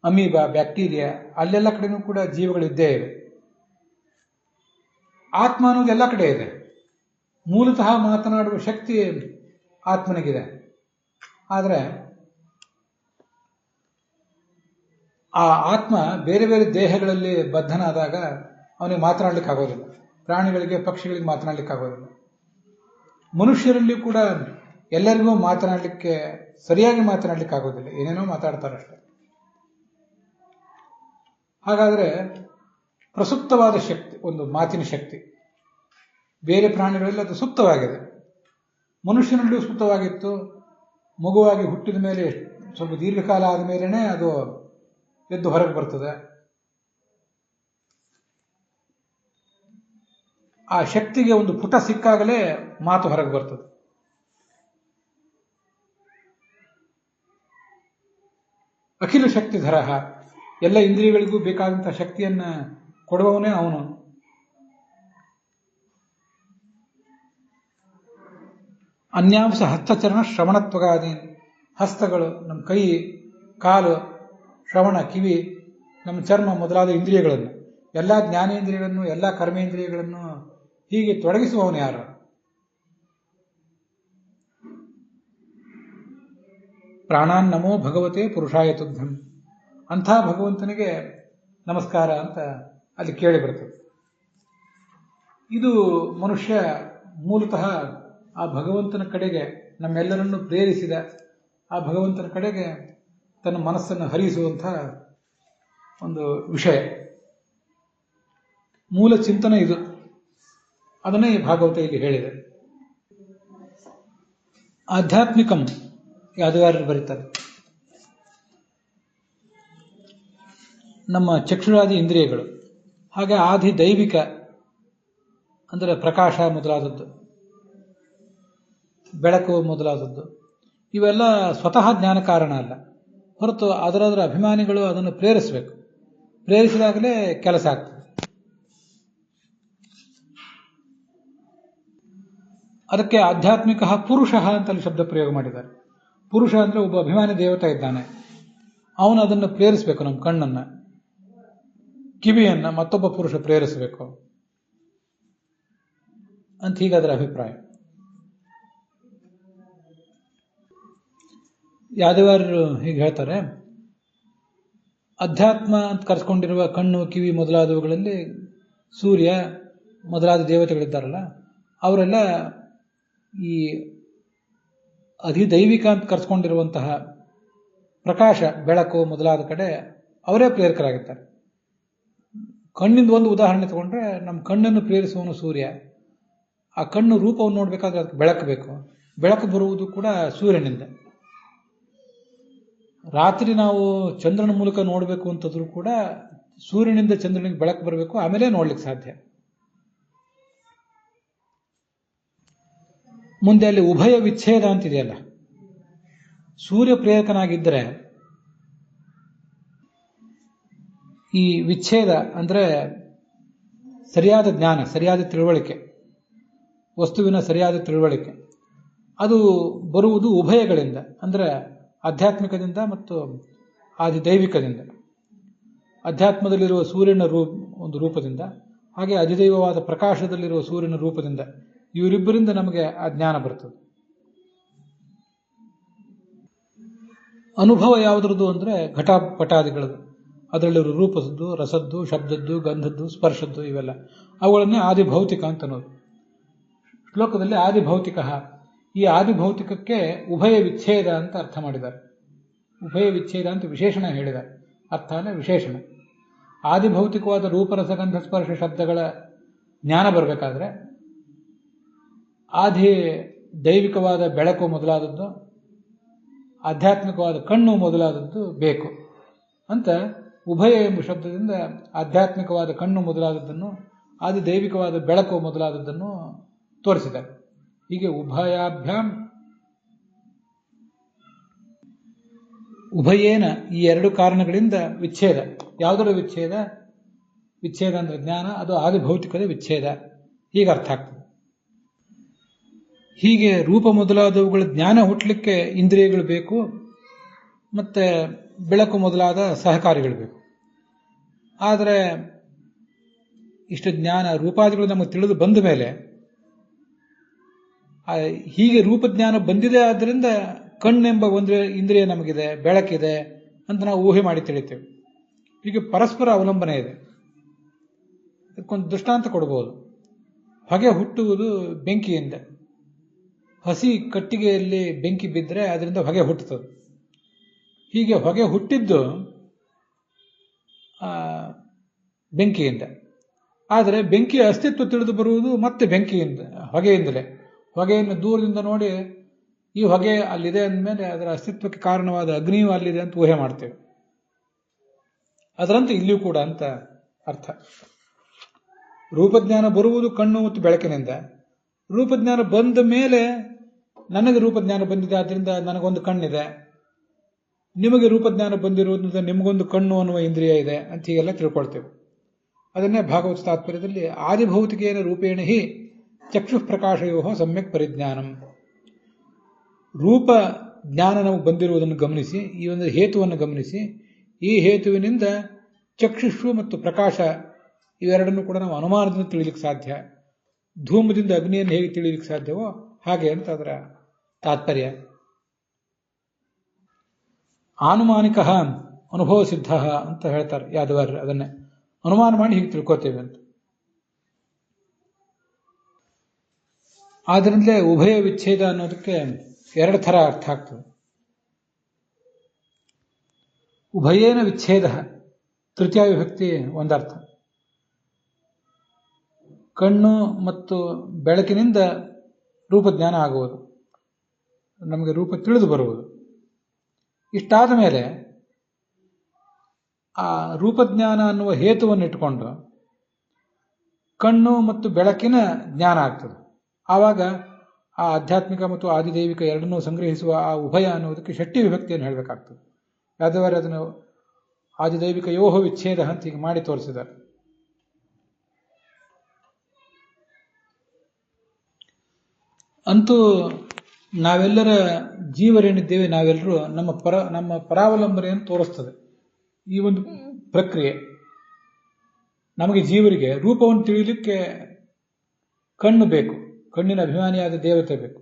ಅಮೀಬಾ, ಬ್ಯಾಕ್ಟೀರಿಯಾ, ಅಲ್ಲೆಲ್ಲ ಕಡೆನೂ ಕೂಡ ಜೀವಗಳಿದ್ದೇ ಇವೆ. ಆತ್ಮ ಅನ್ನೋದು ಎಲ್ಲ ಕಡೆ ಇದೆ. ಮೂಲತಃ ಮಾತನಾಡುವ ಶಕ್ತಿ ಆತ್ಮನಿಗಿದೆ. ಆದರೆ ಆ ಆತ್ಮ ಬೇರೆ ಬೇರೆ ದೇಹಗಳಲ್ಲಿ ಬದ್ಧನಾದಾಗ ಅವನಿಗೆ ಮಾತನಾಡ್ಲಿಕ್ಕೆ ಆಗೋದಿಲ್ಲ. ಪ್ರಾಣಿಗಳಿಗೆ, ಪಕ್ಷಿಗಳಿಗೆ ಮಾತನಾಡ್ಲಿಕ್ಕೆ ಆಗೋದಿಲ್ಲ. ಮನುಷ್ಯರಲ್ಲಿ ಕೂಡ ಎಲ್ಲರಿಗೂ ಮಾತನಾಡಲಿಕ್ಕೆ, ಸರಿಯಾಗಿ ಮಾತನಾಡ್ಲಿಕ್ಕೆ ಆಗೋದಿಲ್ಲ, ಏನೇನೋ ಮಾತಾಡ್ತಾರಷ್ಟೆ. ಹಾಗಾದರೆ ಪ್ರಸುಪ್ತವಾದ ಶಕ್ತಿ, ಒಂದು ಮಾತಿನ ಶಕ್ತಿ ಬೇರೆ ಪ್ರಾಣಿಗಳಲ್ಲಿ ಅದು ಸುಪ್ತವಾಗಿದೆ. ಮನುಷ್ಯನಲ್ಲೂ ಸುಪ್ತವಾಗಿತ್ತು. ಮಗುವಾಗಿ ಹುಟ್ಟಿದ ಮೇಲೆ ಸ್ವಲ್ಪ ದೀರ್ಘಕಾಲ ಆದ ಮೇಲೇನೆ ಅದು ಎದ್ದು ಹೊರಗೆ ಬರ್ತದೆ. ಆ ಶಕ್ತಿಗೆ ಒಂದು ಪುಟ ಸಿಕ್ಕಾಗಲೇ ಮಾತು ಹೊರಗೆ ಬರ್ತದೆ. ಅಖಿಲ ಶಕ್ತಿಧರ, ಎಲ್ಲ ಇಂದ್ರಿಯಗಳಿಗೂ ಬೇಕಾದಂತಹ ಶಕ್ತಿಯನ್ನ ಕೊಡುವವನೇ ಅವನು. ಅನ್ಯಾಂಶ ಹಸ್ತಚರಣ ಶ್ರವಣತ್ವಗಾದೀನ್. ಹಸ್ತಗಳು, ನಮ್ಮ ಕೈ, ಕಾಲು, ಶ್ರವಣ, ಕಿವಿ, ನಮ್ಮ ಚರ್ಮ ಮೊದಲಾದ ಇಂದ್ರಿಯಗಳನ್ನು, ಎಲ್ಲ ಜ್ಞಾನೇಂದ್ರಿಯಗಳನ್ನು, ಎಲ್ಲ ಕರ್ಮೇಂದ್ರಿಯಗಳನ್ನು ಹೀಗೆ ತೊಡಗಿಸುವವನು ಯಾರು? ಪ್ರಾಣಾನ್ ನಮೋ ಭಗವತೆ ಪುರುಷಾಯ ತುಭ್ಯಂ. ಅಂಥ ಭಗವಂತನಿಗೆ ನಮಸ್ಕಾರ ಅಂತ ಅಲ್ಲಿ ಕೇಳಿ ಬರ್ತದೆ. ಇದು ಮನುಷ್ಯ ಮೂಲತಃ ಆ ಭಗವಂತನ ಕಡೆಗೆ ನಮ್ಮೆಲ್ಲರನ್ನು ಪ್ರೇರಿಸಿದ ಆ ಭಗವಂತನ ಕಡೆಗೆ ತನ್ನ ಮನಸ್ಸನ್ನು ಹರಿಸುವಂಥ ಒಂದು ವಿಷಯ, ಮೂಲ ಚಿಂತನೆ ಇದು. ಅದನ್ನೇ ಈ ಭಾಗವತ ಇಲ್ಲಿ ಹೇಳಿದೆ. ಆಧ್ಯಾತ್ಮಿಕಂ ಯಾದವಾರರು ಬರೀತಾರೆ, ನಮ್ಮ ಚಕ್ಷುರಾದಿ ಇಂದ್ರಿಯಗಳು, ಹಾಗೆ ಆದಿ ದೈವಿಕ ಅಂದರೆ ಪ್ರಕಾಶ ಮೊದಲಾದದ್ದು, ಬೆಳಕು ಮೊದಲಾದದ್ದು, ಇವೆಲ್ಲ ಸ್ವತಃ ಜ್ಞಾನ ಕಾರಣ ಅಲ್ಲ, ಹೊರತು ಅದರ ಅಭಿಮಾನಿಗಳು ಅದನ್ನು ಪ್ರೇರಿಸಬೇಕು. ಪ್ರೇರಿಸಿದಾಗಲೇ ಕೆಲಸ ಆಗ್ತದೆ. ಅದಕ್ಕೆ ಆಧ್ಯಾತ್ಮಿಕ ಪುರುಷ ಅಂತಲ್ಲಿ ಶಬ್ದ ಪ್ರಯೋಗ ಮಾಡಿದ್ದಾರೆ. ಪುರುಷ ಅಂದರೆ ಒಬ್ಬ ಅಭಿಮಾನಿ ದೇವತೆ ಇದ್ದಾನೆ, ಅವನು ಅದನ್ನು ಪ್ರೇರಿಸಬೇಕು. ನಮ್ಮ ಕಣ್ಣನ್ನು, ಕಿವಿಯನ್ನು ಮತ್ತೊಬ್ಬ ಪುರುಷ ಪ್ರೇರಿಸಬೇಕು ಅಂತ ಹೀಗೆ ಅದರ ಅಭಿಪ್ರಾಯ. ಯಾದವಾರರು ಹೀಗೆ ಹೇಳ್ತಾರೆ, ಅಧ್ಯಾತ್ಮ ಅಂತ ಕರೆಸ್ಕೊಂಡಿರುವ ಕಣ್ಣು, ಕಿವಿ ಮೊದಲಾದವುಗಳಲ್ಲಿ ಸೂರ್ಯ ಮೊದಲಾದ ದೇವತೆಗಳಿದ್ದಾರಲ್ಲ, ಅವರೆಲ್ಲ ಈ ಅಧಿದೈವಿಕ ಅಂತ ಕರೆಸ್ಕೊಂಡಿರುವಂತಹ ಪ್ರಕಾಶ, ಬೆಳಕು ಮೊದಲಾದ ಕಡೆ ಅವರೇ ಪ್ರೇರಕರಾಗಿರ್ತಾರೆ. ಕಣ್ಣಿಂದ ಒಂದು ಉದಾಹರಣೆ ತಗೊಂಡ್ರೆ, ನಮ್ಮ ಕಣ್ಣನ್ನು ಪ್ರೇರಿಸುವವನು ಸೂರ್ಯ. ಆ ಕಣ್ಣು ರೂಪವನ್ನು ನೋಡಬೇಕಾದ್ರೆ ಅದಕ್ಕೆ ಬೆಳಕು ಬೇಕು. ಬೆಳಕು ಬರುವುದು ಕೂಡ ಸೂರ್ಯನಿಂದ. ರಾತ್ರಿ ನಾವು ಚಂದ್ರನ ಮೂಲಕ ನೋಡಬೇಕು ಅಂತಂದ್ರೂ ಕೂಡ ಸೂರ್ಯನಿಂದ ಚಂದ್ರನಿಗೆ ಬೆಳಕು ಬರಬೇಕು, ಆಮೇಲೆ ನೋಡ್ಲಿಕ್ಕೆ ಸಾಧ್ಯ. ಮುಂದೆ ಅಲ್ಲಿ ಉಭಯ ವಿಚ್ಛೇದ ಅಂತಿದೆಯಲ್ಲ, ಸೂರ್ಯ ಪ್ರೇರಕನಾಗಿದ್ದರೆ ಈ ವಿಚ್ಛೇದ ಅಂದರೆ ಸರಿಯಾದ ಜ್ಞಾನ, ಸರಿಯಾದ ತಿಳುವಳಿಕೆ, ವಸ್ತುವಿನ ಸರಿಯಾದ ತಿಳುವಳಿಕೆ, ಅದು ಬರುವುದು ಉಭಯಗಳಿಂದ, ಅಂದರೆ ಆಧ್ಯಾತ್ಮಿಕದಿಂದ ಮತ್ತು ಆದಿದೈವಿಕದಿಂದ. ಅಧ್ಯಾತ್ಮದಲ್ಲಿರುವ ಸೂರ್ಯನ ಒಂದು ರೂಪದಿಂದ, ಹಾಗೆ ಅಧಿದೈವವಾದ ಪ್ರಕಾಶದಲ್ಲಿರುವ ಸೂರ್ಯನ ರೂಪದಿಂದ, ಇವರಿಬ್ಬರಿಂದ ನಮಗೆ ಆ ಜ್ಞಾನ ಬರ್ತದೆ. ಅನುಭವ ಯಾವುದ್ರದ್ದು ಅಂದರೆ ಘಟಪಟಾದಿಗಳದು, ಅದರಲ್ಲಿರೋ ರೂಪದ್ದು, ರಸದ್ದು, ಶಬ್ದದ್ದು, ಗಂಧದ್ದು, ಸ್ಪರ್ಶದ್ದು, ಇವೆಲ್ಲ ಅವುಗಳನ್ನೇ ಆದಿಭೌತಿಕ ಅಂತ ಅನ್ನೋದು. ಶ್ಲೋಕದಲ್ಲಿ ಆದಿಭೌತಿಕ, ಈ ಆದಿಭೌತಿಕಕ್ಕೆ ಉಭಯ ವಿಚ್ಛೇದ ಅಂತ ಅರ್ಥ ಮಾಡಿದ್ದಾರೆ. ಉಭಯ ವಿಚ್ಛೇದ ಅಂತ ವಿಶೇಷಣ ಹೇಳಿದ್ದಾರೆ, ಅರ್ಥ ಅಂದರೆ ವಿಶೇಷಣ. ಆದಿಭೌತಿಕವಾದ ರೂಪರಸಗಂಧ ಸ್ಪರ್ಶ ಶಬ್ದಗಳ ಜ್ಞಾನ ಬರಬೇಕಾದ್ರೆ ಆದಿ ದೈವಿಕವಾದ ಬೆಳಕು ಮೊದಲಾದದ್ದು, ಆಧ್ಯಾತ್ಮಿಕವಾದ ಕಣ್ಣು ಮೊದಲಾದದ್ದು ಬೇಕು ಅಂತ ಉಭಯ ಎಂಬ ಶಬ್ದದಿಂದ ಆಧ್ಯಾತ್ಮಿಕವಾದ ಕಣ್ಣು ಮೊದಲಾದದ್ದನ್ನು, ಆದಿ ದೈವಿಕವಾದ ಬೆಳಕು ಮೊದಲಾದದ್ದನ್ನು ತೋರಿಸಿದ್ದಾರೆ. ಹೀಗೆ ಉಭಯಾಭ್ಯಾಂ ಉಭಯೇನ, ಈ ಎರಡು ಕಾರಣಗಳಿಂದ ವಿಚ್ಛೇದ. ಯಾವುದರ ವಿಚ್ಛೇದ? ವಿಚ್ಛೇದ ಅಂದರೆ ಜ್ಞಾನ, ಅದು ಆದಿಭೌತಿಕದ ವಿಚ್ಛೇದ, ಹೀಗೆ ಅರ್ಥ ಆಗ್ತದೆ. ಹೀಗೆ ರೂಪ ಮೊದಲಾದವುಗಳ ಜ್ಞಾನ ಹುಟ್ಟಲಿಕ್ಕೆ ಇಂದ್ರಿಯಗಳು ಬೇಕು, ಮತ್ತೆ ಬೆಳಕು ಮೊದಲಾದ ಸಹಕಾರಿಗಳು ಬೇಕು. ಆದರೆ ಇಷ್ಟು ಜ್ಞಾನ ರೂಪಾದಿಗಳು ನಮಗೆ ತಿಳಿದು ಬಂದ ಮೇಲೆ, ಹೀಗೆ ರೂಪಜ್ಞಾನ ಬಂದಿದೆ, ಆದ್ದರಿಂದ ಕಣ್ಣೆಂಬ ಒಂದು ಇಂದ್ರಿಯ ನಮಗಿದೆ, ಬೆಳಕಿದೆ ಅಂತ ನಾವು ಊಹೆ ಮಾಡಿ ತಿಳಿತೇವೆ. ಹೀಗೆ ಪರಸ್ಪರ ಅವಲಂಬನೆ ಇದೆ. ಇದಕ್ಕೊಂದು ದೃಷ್ಟಾಂತ ಕೊಡಬಹುದು. ಹೊಗೆ ಹುಟ್ಟುವುದು ಬೆಂಕಿಯಿಂದ. ಹಸಿ ಕಟ್ಟಿಗೆಯಲ್ಲಿ ಬೆಂಕಿ ಬಿದ್ದರೆ ಅದರಿಂದ ಹೊಗೆ ಹುಟ್ಟುತ್ತದೆ. ಹೀಗೆ ಹೊಗೆ ಹುಟ್ಟಿದ್ದು ಬೆಂಕಿಯಿಂದ. ಆದರೆ ಬೆಂಕಿಯ ಅಸ್ತಿತ್ವ ತಿಳಿದು ಬರುವುದು ಮತ್ತೆ ಬೆಂಕಿಯಿಂದ, ಹೊಗೆಯಿಂದಲೇ. ಹೊಗೆಯನ್ನು ದೂರದಿಂದ ನೋಡಿ ಈ ಹೊಗೆ ಅಲ್ಲಿದೆ ಅಂದಮೇಲೆ ಅದರ ಅಸ್ತಿತ್ವಕ್ಕೆ ಕಾರಣವಾದ ಅಗ್ನಿಯೂ ಅಲ್ಲಿದೆ ಅಂತ ಊಹೆ ಮಾಡ್ತೇವೆ. ಅದರಂತೆ ಇಲ್ಲಿಯೂ ಕೂಡ ಅಂತ ಅರ್ಥ. ರೂಪಜ್ಞಾನ ಬರುವುದು ಕಣ್ಣು ಮತ್ತು ಬೆಳಕಿನಿಂದ. ರೂಪಜ್ಞಾನ ಬಂದ ಮೇಲೆ ನನಗೆ ರೂಪಜ್ಞಾನ ಬಂದಿದೆ, ಆದ್ದರಿಂದ ನನಗೊಂದು ಕಣ್ಣಿದೆ, ನಿಮಗೆ ರೂಪಜ್ಞಾನ ಬಂದಿರುವುದರಿಂದ ನಿಮಗೊಂದು ಕಣ್ಣು ಅನ್ನುವ ಇಂದ್ರಿಯ ಇದೆ ಅಂತ ಹೀಗೆಲ್ಲ ತಿಳ್ಕೊಳ್ತೇವೆ. ಅದನ್ನೇ ಭಾಗವತ ತಾತ್ಪರ್ಯದಲ್ಲಿ ಆದಿಭೌತಿಕೇನ ರೂಪೇಣ ಹಿ ಚಕ್ಷುಃ ಪ್ರಕಾಶಯೋ ಸಮ್ಯಕ್ ಪರಿಜ್ಞಾನಂ. ರೂಪ ಜ್ಞಾನ ನಮಗೆ ಬಂದಿರುವುದನ್ನು ಗಮನಿಸಿ, ಈ ಒಂದು ಹೇತುವನ್ನು ಗಮನಿಸಿ, ಈ ಹೇತುವಿನಿಂದ ಚಕ್ಷುಷು ಮತ್ತು ಪ್ರಕಾಶ ಇವೆರಡನ್ನು ಕೂಡ ನಾವು ಅನುಮಾನದಿಂದ ತಿಳಿಲಿಕ್ಕೆ ಸಾಧ್ಯ. ಧೂಮದಿಂದ ಅಗ್ನಿಯನ್ನು ಹೇಗೆ ತಿಳಿಲಿಕ್ಕೆ ಸಾಧ್ಯವೋ ಹಾಗೆ ಅಂತ ಅದರ ತಾತ್ಪರ್ಯ. ಆನುಮಾನಿಕ ಅನುಭವ ಸಿದ್ಧ ಅಂತ ಹೇಳ್ತಾರೆ ಯಾದವಾರ್ಯರು. ಅದನ್ನೇ ಅನುಮಾನ ಮಾಡಿ ಹೀಗೆ ತಿಳ್ಕೋತೇವೆ ಅಂತ. ಆದ್ರಿಂದಲೇ ಉಭಯ ವಿಚ್ಛೇದ ಅನ್ನೋದಕ್ಕೆ ಎರಡು ಥರ ಅರ್ಥ ಆಗ್ತದೆ. ಉಭಯೇನ ವಿಚ್ಛೇದ ತೃತೀಯ ವಿಭಕ್ತಿ ಒಂದರ್ಥ. ಕಣ್ಣು ಮತ್ತು ಬೆಳಕಿನಿಂದ ರೂಪಜ್ಞಾನ ಆಗುವುದು, ನಮಗೆ ರೂಪ ತಿಳಿದು ಬರುವುದು. ಇಷ್ಟಾದ ಮೇಲೆ ಆ ರೂಪಜ್ಞಾನ ಅನ್ನುವ ಹೇತುವನ್ನು ಇಟ್ಟುಕೊಂಡು ಕಣ್ಣು ಮತ್ತು ಬೆಳಕಿನ ಜ್ಞಾನ ಆಗ್ತದೆ. ಆವಾಗ ಆ ಆಧ್ಯಾತ್ಮಿಕ ಮತ್ತು ಆದಿದೈವಿಕ ಎರಡನ್ನೂ ಸಂಗ್ರಹಿಸುವ ಆ ಉಭಯ ಅನ್ನುವುದಕ್ಕೆ ಷಷ್ಠಿ ವಿಭಕ್ತಿಯನ್ನು ಹೇಳಬೇಕಾಗ್ತದೆ. ಯಾದವಾರ್ಯರು ಅದನ್ನು ಆದಿದೈವಿಕ ಯೋಹ ವಿಚ್ಛೇದ ಅಂತ ಹೀಗೆ ಮಾಡಿ ತೋರಿಸಿದ್ದಾರೆ. ಅಂತೂ ನಾವೆಲ್ಲರ ಜೀವರೇನಿದ್ದೇವೆ, ನಾವೆಲ್ಲರೂ ನಮ್ಮ ಪರಾವಲಂಬನೆಯನ್ನು ತೋರಿಸ್ತದೆ ಈ ಒಂದು ಪ್ರಕ್ರಿಯೆ. ನಮಗೆ ಜೀವರಿಗೆ ರೂಪವನ್ನು ತಿಳಿಯಲಿಕ್ಕೆ ಕಣ್ಣು ಬೇಕು, ಕಣ್ಣಿನ ಅಭಿಮಾನಿಯಾದ ದೇವತೆ ಬೇಕು,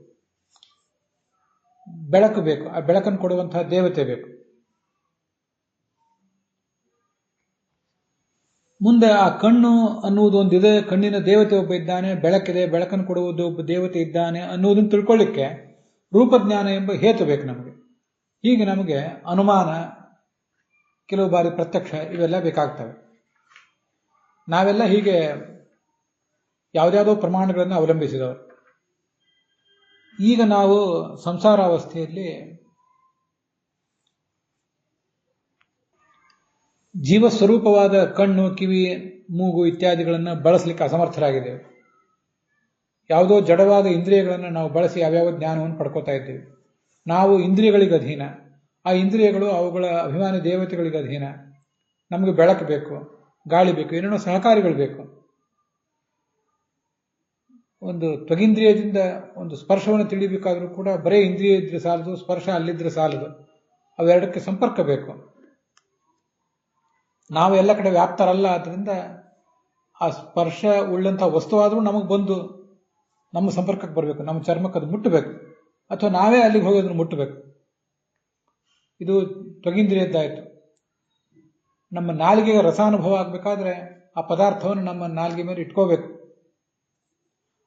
ಬೆಳಕು ಬೇಕು, ಆ ಬೆಳಕನ್ನು ಕೊಡುವಂತಹ ದೇವತೆ ಬೇಕು. ಮುಂದೆ ಆ ಕಣ್ಣು ಅನ್ನುವುದು ಒಂದಿದೆ, ಕಣ್ಣಿನ ದೇವತೆ ಒಬ್ಬ ಇದ್ದಾನೆ, ಬೆಳಕಿದೆ, ಬೆಳಕನ್ನು ಕೊಡುವುದು ಒಬ್ಬ ದೇವತೆ ಇದ್ದಾನೆ ಅನ್ನುವುದನ್ನು ತಿಳ್ಕೊಳ್ಳಿಕ್ಕೆ ರೂಪಜ್ಞಾನ ಎಂಬ ಹೇತು ಬೇಕು ನಮಗೆ. ಹೀಗೆ ನಮಗೆ ಅನುಮಾನ, ಕೆಲವು ಬಾರಿ ಪ್ರತ್ಯಕ್ಷ, ಇವೆಲ್ಲ ಬೇಕಾಗ್ತವೆ. ನಾವೆಲ್ಲ ಹೀಗೆ ಯಾವುದ್ಯಾವುದೋ ಪ್ರಮಾಣಗಳನ್ನು ಅವಲಂಬಿಸಿದವರು. ಈಗ ನಾವು ಸಂಸಾರಾವಸ್ಥೆಯಲ್ಲಿ ಜೀವಸ್ವರೂಪವಾದ ಕಣ್ಣು, ಕಿವಿ, ಮೂಗು ಇತ್ಯಾದಿಗಳನ್ನು ಬಳಸಲಿಕ್ಕೆ ಅಸಮರ್ಥರಾಗಿದ್ದೇವೆ. ಯಾವುದೋ ಜಡವಾದ ಇಂದ್ರಿಯಗಳನ್ನು ನಾವು ಬಳಸಿ ಯಾವ್ಯಾವ ಜ್ಞಾನವನ್ನು ಪಡ್ಕೋತಾ ಇದ್ದೇವೆ. ನಾವು ಇಂದ್ರಿಯಗಳಿಗೆ ಅಧೀನ, ಆ ಇಂದ್ರಿಯಗಳು ಅವುಗಳ ಅಭಿಮಾನಿ ದೇವತೆಗಳಿಗೆ ಅಧೀನ. ನಮಗೆ ಬೆಳಕು ಬೇಕು, ಗಾಳಿ ಬೇಕು, ಏನೇನೋ ಸಹಕಾರಿಗಳು ಬೇಕು. ಒಂದು ತ್ವಗಿಂದ್ರಿಯದಿಂದ ಒಂದು ಸ್ಪರ್ಶವನ್ನು ತಿಳಿಬೇಕಾದ್ರೂ ಕೂಡ ಬರೇ ಇಂದ್ರಿಯ ಇದ್ರೆ ಸಾಲದು, ಸ್ಪರ್ಶ ಅಲ್ಲಿದ್ರೆ ಸಾಲದು, ಅವೆರಡಕ್ಕೆ ಸಂಪರ್ಕ ಬೇಕು. ನಾವು ಎಲ್ಲ ಕಡೆ ವ್ಯಾಪ್ತರಲ್ಲ, ಆದ್ದರಿಂದ ಆ ಸ್ಪರ್ಶ ಉಳ್ಳಂತಹ ವಸ್ತುವಾದರೂ ನಮಗೆ ಬಂದು ನಮ್ಮ ಸಂಪರ್ಕಕ್ಕೆ ಬರಬೇಕು, ನಮ್ಮ ಚರ್ಮಕ್ಕೆ ಅದು ಮುಟ್ಟಬೇಕು, ಅಥವಾ ನಾವೇ ಅಲ್ಲಿಗೆ ಹೋಗಿ ಅದನ್ನು ಮುಟ್ಟಬೇಕು. ಇದು ತ್ವಗಿಂದ್ರಿಯದ್ದಾಯಿತು. ನಮ್ಮ ನಾಲಿಗೆಗೆ ರಸಾನುಭವ ಆಗಬೇಕಾದ್ರೆ ಆ ಪದಾರ್ಥವನ್ನು ನಮ್ಮ ನಾಲಿಗೆ ಮೇಲೆ ಇಟ್ಕೋಬೇಕು,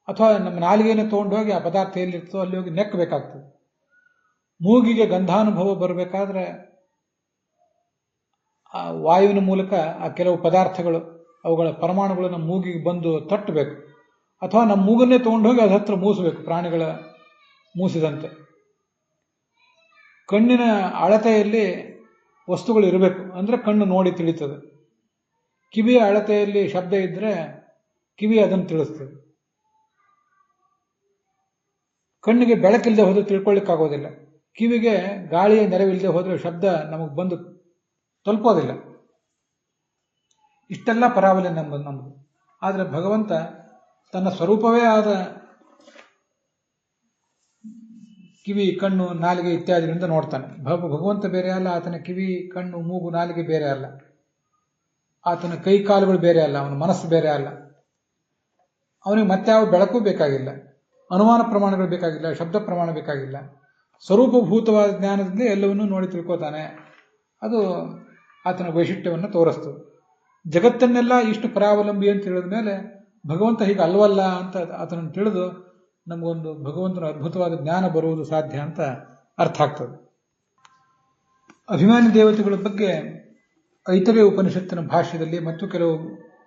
ಅಥವಾ ನಮ್ಮ ನಾಲಿಗೆಯನ್ನು ತೊಗೊಂಡು ಹೋಗಿ ಆ ಪದಾರ್ಥ ಎಲ್ಲಿರ್ತೋ ಅಲ್ಲಿ ಹೋಗಿ ನೆಕ್ಕಬೇಕಾಗ್ತದೆ. ಮೂಗಿಗೆ ಗಂಧಾನುಭವ ಬರಬೇಕಾದ್ರೆ ಆ ವಾಯುವಿನ ಮೂಲಕ ಆ ಕೆಲವು ಪದಾರ್ಥಗಳು, ಅವುಗಳ ಪರಮಾಣುಗಳು ನಮ್ಮ ಮೂಗಿಗೆ ಬಂದು ತಟ್ಟಬೇಕು, ಅಥವಾ ನಮ್ಮ ಮೂಗನ್ನೇ ತೊಗೊಂಡು ಹೋಗಿ ಅದ್ರ ಹತ್ರ ಮೂಸಬೇಕು, ಪ್ರಾಣಿಗಳ ಮೂಸಿದಂತೆ. ಕಣ್ಣಿನ ಅಳತೆಯಲ್ಲಿ ವಸ್ತುಗಳು ಇರಬೇಕು, ಅಂದ್ರೆ ಕಣ್ಣು ನೋಡಿ ತಿಳಿತದೆ. ಕಿವಿಯ ಅಳತೆಯಲ್ಲಿ ಶಬ್ದ ಇದ್ರೆ ಕಿವಿ ಅದನ್ನು ತಿಳಿಸ್ತದೆ. ಕಣ್ಣಿಗೆ ಬೆಳಕಿಲ್ಲದೆ ಹೋದ್ರೆ ತಿಳ್ಕೊಳ್ಳಿಕ್ಕಾಗೋದಿಲ್ಲ, ಕಿವಿಗೆ ಗಾಳಿಯ ನೆರವಿಲ್ಲದೆ ಹೋದ್ರೆ ಶಬ್ದ ನಮಗೆ ಬಂದು ತಲುಪೋದಿಲ್ಲ. ಇಷ್ಟೆಲ್ಲ ಪರಾವಲನೆ ನಮ್ಮದು. ಆದರೆ ಭಗವಂತ ತನ್ನ ಸ್ವರೂಪವೇ ಆದ ಕಿವಿ, ಕಣ್ಣು, ನಾಲಿಗೆ ಇತ್ಯಾದಿಗಳಿಂದ ನೋಡ್ತಾನೆ. ಭಗವಂತ ಬೇರೆ ಅಲ್ಲ, ಆತನ ಕಿವಿ, ಕಣ್ಣು, ಮೂಗು, ನಾಲಿಗೆ ಬೇರೆ ಅಲ್ಲ, ಆತನ ಕೈ ಕಾಲುಗಳು ಬೇರೆ ಅಲ್ಲ, ಅವನ ಮನಸ್ಸು ಬೇರೆ ಅಲ್ಲ. ಅವನಿಗೆ ಮತ್ತೆ ಯಾವ ಬೆಳಕು ಬೇಕಾಗಿಲ್ಲ, ಅನುಮಾನ ಪ್ರಮಾಣಗಳು ಬೇಕಾಗಿಲ್ಲ, ಶಬ್ದ ಪ್ರಮಾಣ ಬೇಕಾಗಿಲ್ಲ. ಸ್ವರೂಪಭೂತವಾದ ಜ್ಞಾನದಿಂದ ಎಲ್ಲವನ್ನೂ ನೋಡಿ ತಿಳ್ಕೋತಾನೆ. ಅದು ಆತನ ವೈಶಿಷ್ಟ್ಯವನ್ನು ತೋರಿಸ್ತದೆ. ಜಗತ್ತನ್ನೆಲ್ಲ ಇಷ್ಟು ಪರಾವಲಂಬಿ ಅಂತ ತಿಳಿದ ಮೇಲೆ ಭಗವಂತ ಹೀಗೆ ಅಲ್ವಲ್ಲ ಅಂತ ಆತನನ್ನು ತಿಳಿದು ನಮಗೊಂದು ಭಗವಂತನ ಅದ್ಭುತವಾದ ಜ್ಞಾನ ಬರುವುದು ಸಾಧ್ಯ ಅಂತ ಅರ್ಥ ಆಗ್ತದೆ. ಅಭಿಮಾನಿ ದೇವತೆಗಳ ಬಗ್ಗೆ ಐತರೇಯ ಉಪನಿಷತ್ತಿನ ಭಾಷ್ಯದಲ್ಲಿ ಮತ್ತು ಕೆಲವು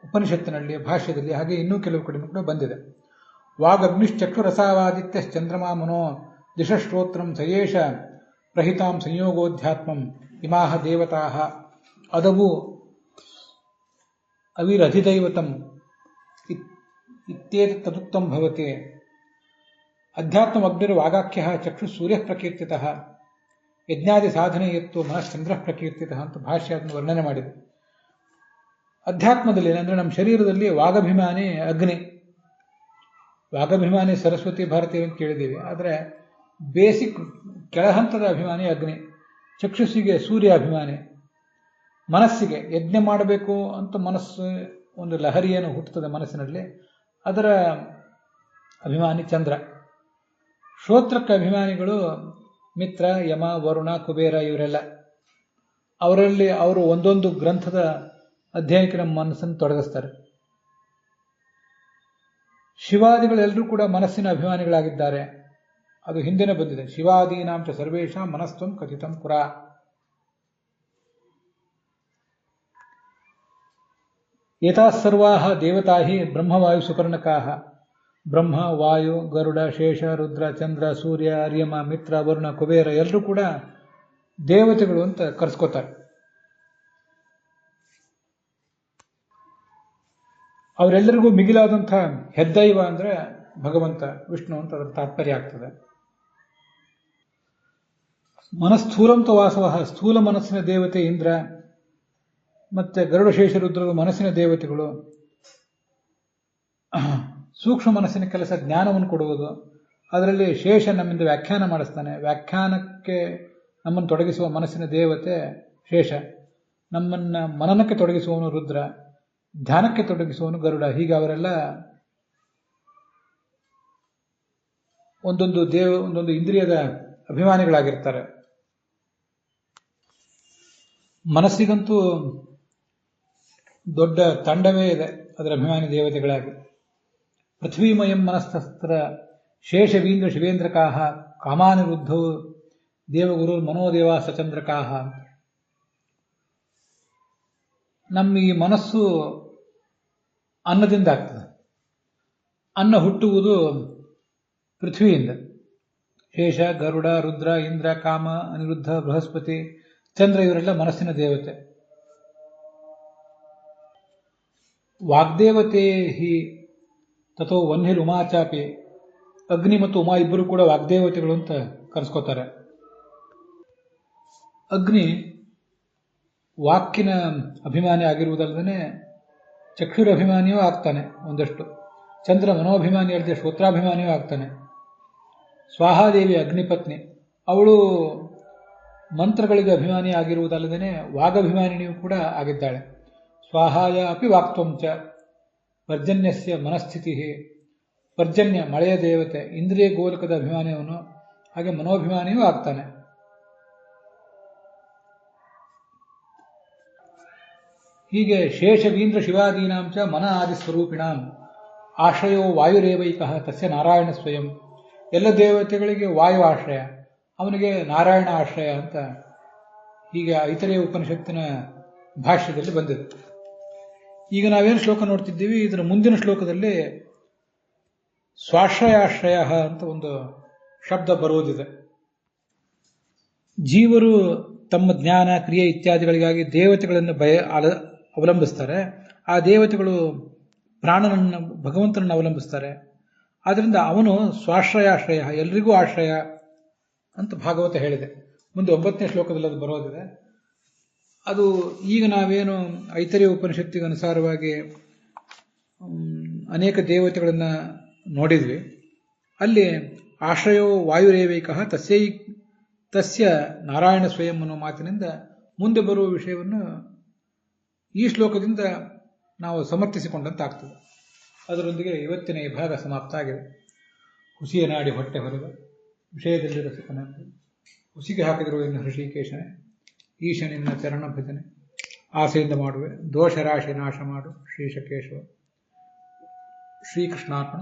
ಉಪನಿಷತ್ತಿನಲ್ಲಿ ಭಾಷ್ಯದಲ್ಲಿ ಹಾಗೆ ಇನ್ನೂ ಕೆಲವು ಕಡೆ ಕೂಡ ಬಂದಿದೆ. ವಾಗಗ್ನಿಶ್ಚಕ್ಷುರಸಾವಾದಿತ್ಯ ಚಂದ್ರಮಾ ಮನೋ ದಿಶಶ್ರೋತ್ರಂ ಸಯೇಷ ಪ್ರಹಿತಾಂ ಸಂಯೋಗೋಧ್ಯಾತ್ಮಂ ಇಮಾಹ ದೇವತಾಃ ಅದವು ಅವಿರಧಿದೈವತಂ ಇತ್ಯೇತದುಕ್ತಂ ಭವತಿ. ಅಧ್ಯಾತ್ಮಮಗ್ನಿರ್ವಾಗಾಖ್ಯಃ ಚಕ್ಷುಃ ಸೂರ್ಯಃ ಪ್ರಕೀರ್ತಿತಃ ಯಜ್ಞಾದಿ ಸಾಧನೆ ಎತ್ತು ಮನಶ್ಚಂದ್ರಃ ಪ್ರಕೀರ್ತಿತಃ ಅಂತ ಭಾಷ್ಯ ಅದನ್ನು ವರ್ಣನೆ ಮಾಡಿದೆ. ಅಧ್ಯಾತ್ಮದಲ್ಲಿ ಅಂದರೆ ನಮ್ಮ ಶರೀರದಲ್ಲಿ ವಾಗಭಿಮಾನಿ ಅಗ್ನಿ, ವಾಗಭಿಮಾನಿ ಸರಸ್ವತಿ ಭಾರತಿ ಅಂತ ಕೇಳಿದ್ದೀವಿ. ಆದರೆ ಬೇಸಿಕ್ ಕೆಳಹಂತದ ಅಭಿಮಾನಿ ಅಗ್ನಿ, ಚಕ್ಷುಸಿಗೆ ಸೂರ್ಯ ಅಭಿಮಾನಿ, ಮನಸ್ಸಿಗೆ ಯಜ್ಞ ಮಾಡಬೇಕು ಅಂತ ಮನಸ್ಸು ಒಂದು ಲಹರಿಯನ್ನು ಹುಟ್ಟುತ್ತದೆ ಮನಸ್ಸಿನಲ್ಲಿ, ಅದರ ಅಭಿಮಾನಿ ಚಂದ್ರ. ಶ್ರೋತ್ರಕ್ಕೆ ಅಭಿಮಾನಿಗಳು ಮಿತ್ರ, ಯಮ, ವರುಣ, ಕುಬೇರ ಇವರೆಲ್ಲ. ಅವರಲ್ಲಿ ಅವರು ಒಂದೊಂದು ಗ್ರಂಥದ ಅಧ್ಯಯನಕ್ಕೆ ನಮ್ಮ ಮನಸ್ಸನ್ನು ತೊಡಗಿಸ್ತಾರೆ. ಶಿವಾದಿಗಳೆಲ್ಲರೂ ಕೂಡ ಮನಸ್ಸಿನ ಅಭಿಮಾನಿಗಳಾಗಿದ್ದಾರೆ. ಅದು ಹಿಂದೆನೇ ಬಂದಿದೆ. ಶಿವಾದೀನಾಂಚ ಸರ್ವೇಶ ಮನಸ್ತ್ವಂ ಕಥಿತಂ ಪುರ. ಏತಾಃ ಸರ್ವಾಃ ದೇವತಾ ಹಿ ಬ್ರಹ್ಮವಾಯು ಸುಪರ್ಣಕಾಃ. ಬ್ರಹ್ಮ, ವಾಯು, ಗರುಡ, ಶೇಷ, ರುದ್ರ, ಚಂದ್ರ, ಸೂರ್ಯ, ಅರ್ಯಮ, ಮಿತ್ರ, ವರುಣ, ಕುಬೇರ ಎಲ್ಲರೂ ಕೂಡ ದೇವತೆಗಳು ಅಂತ ಕರೆಸ್ಕೋತಾರೆ. ಅವರೆಲ್ಲರಿಗೂ ಮಿಗಿಲಾದಂಥ ಹೆದ್ದೈವ ಅಂದ್ರೆ ಭಗವಂತ ವಿಷ್ಣು ಅಂತ ಅದರ ತಾತ್ಪರ್ಯ ಆಗ್ತದೆ. ಮನಸ್ಥೂಲಂತ ವಾಸವ, ಸ್ಥೂಲ ಮನಸ್ಸಿನ ದೇವತೆ ಇಂದ್ರ, ಮತ್ತೆ ಗರುಡ, ಶೇಷ, ರುದ್ರರು ಮನಸ್ಸಿನ ದೇವತೆಗಳು. ಸೂಕ್ಷ್ಮ ಮನಸ್ಸಿನ ಕೆಲಸ ಜ್ಞಾನವನ್ನು ಕೊಡುವುದು. ಅದರಲ್ಲಿ ಶೇಷ ನಮ್ಮಿಂದ ವ್ಯಾಖ್ಯಾನ ಮಾಡಿಸ್ತಾನೆ. ವ್ಯಾಖ್ಯಾನಕ್ಕೆ ನಮ್ಮನ್ನು ತೊಡಗಿಸುವ ಮನಸ್ಸಿನ ದೇವತೆ ಶೇಷ. ನಮ್ಮನ್ನ ಮನನಕ್ಕೆ ತೊಡಗಿಸುವವನು ರುದ್ರ, ಧ್ಯಾನಕ್ಕೆ ತೊಡಗಿಸುವವನು ಗರುಡ. ಹೀಗೆ ಅವರೆಲ್ಲ ಒಂದೊಂದು ಇಂದ್ರಿಯದ ಅಭಿಮಾನಿಗಳಾಗಿರ್ತಾರೆ. ಮನಸ್ಸಿಗಂತೂ ದೊಡ್ಡ ತಂಡವೇ ಇದೆ ಅದರ ಅಭಿಮಾನಿ ದೇವತೆಗಳಾಗಿ. ಪೃಥ್ವೀಮಯಂ ಮನಸ್ತಸ್ತ್ರ ಶೇಷವೀಂದ್ರ ಶಿವೇಂದ್ರಕಾಹ ಕಾಮಾನಿರುದ್ಧೌ ದೇವಗುರು ಮನೋದೇವ ಸಚಂದ್ರಕಾಹ. ನಮ್ಮ ಈ ಮನಸ್ಸು ಅನ್ನದಿಂದ ಆಗ್ತದೆ. ಅನ್ನ ಹುಟ್ಟುವುದು ಪೃಥ್ವಿಯಿಂದ. ಶೇಷ, ಗರುಡ, ರುದ್ರ, ಇಂದ್ರ, ಕಾಮ, ಅನಿರುದ್ಧ, ಬೃಹಸ್ಪತಿ, ಚಂದ್ರ ಇವರೆಲ್ಲ ಮನಸ್ಸಿನ ದೇವತೆ. ವಾಗ್ದೇವತೆ ಹಿ ತಥೋ ವನ್ಹಿರ್ ಉಮಾಚಾಪಿ. ಅಗ್ನಿ ಮತ್ತು ಉಮಾ ಇಬ್ಬರು ಕೂಡ ವಾಗ್ದೇವತೆಗಳು ಅಂತ ಕರೆಸ್ಕೋತಾರೆ. ಅಗ್ನಿ ವಾಕ್ಕಿನ ಅಭಿಮಾನಿ ಆಗಿರುವುದಲ್ಲದೆ ಚಕ್ಷುರ ಅಭಿಮಾನಿಯೂ ಆಗ್ತಾನೆ ಒಂದಷ್ಟು. ಚಂದ್ರ ಮನೋಭಿಮಾನಿ ಅಲ್ಲದೆ ಶ್ರೋತ್ರಾಭಿಮಾನಿಯೂ ಆಗ್ತಾನೆ. ಸ್ವಾಹಾದೇವಿ ಅಗ್ನಿಪತ್ನಿ, ಅವಳು ಮಂತ್ರಗಳಿಗೆ ಅಭಿಮಾನಿ ಆಗಿರುವುದಲ್ಲದೆ ವಾಗಭಿಮಾನಿನಿಯೂ ಕೂಡ ಆಗಿದ್ದಾಳೆ. ಸ್ವಾಹಾಯ ಅಪಿ ವಾಕ್ತ್ವಂಚ ಪರ್ಜನ್ಯಸ್ಯ ಮನಸ್ಥಿತಿ. ಪರ್ಜನ್ಯ ಮಳೆಯ ದೇವತೆ, ಇಂದ್ರಿಯ ಗೋಲಕದ ಅಭಿಮಾನಿಯವನು, ಹಾಗೆ ಮನೋಭಿಮಾನಿಯೂ ಆಗ್ತಾನೆ. ಹೀಗೆ ಶೇಷವೀಂದ್ರ ಶಿವಾದೀನಾಂಚ ಮನ ಆದಿ ಸ್ವರೂಪಿಣಾಂ ಆಶ್ರಯೋ ವಾಯುರೇವೈಕಃ ತಸ್ಯ ನಾರಾಯಣ ಸ್ವಯಂ. ಎಲ್ಲ ದೇವತೆಗಳಿಗೆ ವಾಯು ಆಶ್ರಯ, ಅವನಿಗೆ ನಾರಾಯಣ ಆಶ್ರಯ ಅಂತ ಹೀಗೆ ಐತರೇಯ ಉಪನಿಷತ್ತಿನ ಭಾಷ್ಯದಲ್ಲಿ ಬಂದಿದೆ. ಈಗ ನಾವೇನು ಶ್ಲೋಕ ನೋಡ್ತಿದ್ದೀವಿ, ಇದರ ಮುಂದಿನ ಶ್ಲೋಕದಲ್ಲಿ ಸ್ವಾಶ್ರಯಾಶ್ರಯ ಅಂತ ಒಂದು ಶಬ್ದ ಬರುವುದಿದೆ. ಜೀವರು ತಮ್ಮ ಜ್ಞಾನ, ಕ್ರಿಯೆ ಇತ್ಯಾದಿಗಳಿಗಾಗಿ ದೇವತೆಗಳನ್ನು ಅವಲಂಬಿಸ್ತಾರೆ. ಆ ದೇವತೆಗಳು ಪ್ರಾಣನನ್ನು, ಭಗವಂತನನ್ನು ಅವಲಂಬಿಸ್ತಾರೆ. ಆದ್ದರಿಂದ ಅವನು ಸ್ವಾಶ್ರಯಾಶ್ರಯ, ಎಲ್ರಿಗೂ ಆಶ್ರಯ ಅಂತ ಭಾಗವತ ಹೇಳಿದೆ. ಮುಂದೆ 9ನೇ ಶ್ಲೋಕದಲ್ಲಿ ಅದು ಬರೋದಿದೆ. ಅದು ಈಗ ನಾವೇನು ಐತರೇಯ ಉಪನಿಷತ್ತಿಗೆ ಅನುಸಾರವಾಗಿ ಅನೇಕ ದೇವತೆಗಳನ್ನು ನೋಡಿದ್ವಿ. ಅಲ್ಲಿ ಆಶ್ರಯೋ ವಾಯುರೇವೈಕಃ ತಸ್ಯ ನಾರಾಯಣ ಸ್ವಯಂ ಅನ್ನೋ ಮಾತಿನಿಂದ ಮುಂದೆ ಬರುವ ವಿಷಯವನ್ನು ಈ ಶ್ಲೋಕದಿಂದ ನಾವು ಸಮರ್ಥಿಸಿಕೊಂಡಂತಾಗ್ತದೆ. ಅದರೊಂದಿಗೆ ಇವತ್ತಿನ ಈ ಭಾಗ ಸಮಾಪ್ತ ಆಗಿದೆ. ಹುಸಿಯ ನಾಡಿ ಹೊಟ್ಟೆ ಹೊರದ ವಿಷಯದಲ್ಲಿ ರಸಿಕನಂತೆ ಹುಸಿಗೆ ಹಾಕಿದಿರುವ ಇನ್ನು ಹೃಷಿಕೇಶನೇ, ಈಶನಿನ್ನ ಚರಣ ಭಜನೆ ಆಸೆಯಿಂದ ಮಾಡುವೆ. ದೋಷರಾಶಿ ನಾಶ ಮಾಡು ಶ್ರೀಶಕೇಶವ. ಶ್ರೀಕೃಷ್ಣಾರ್ಪಣ.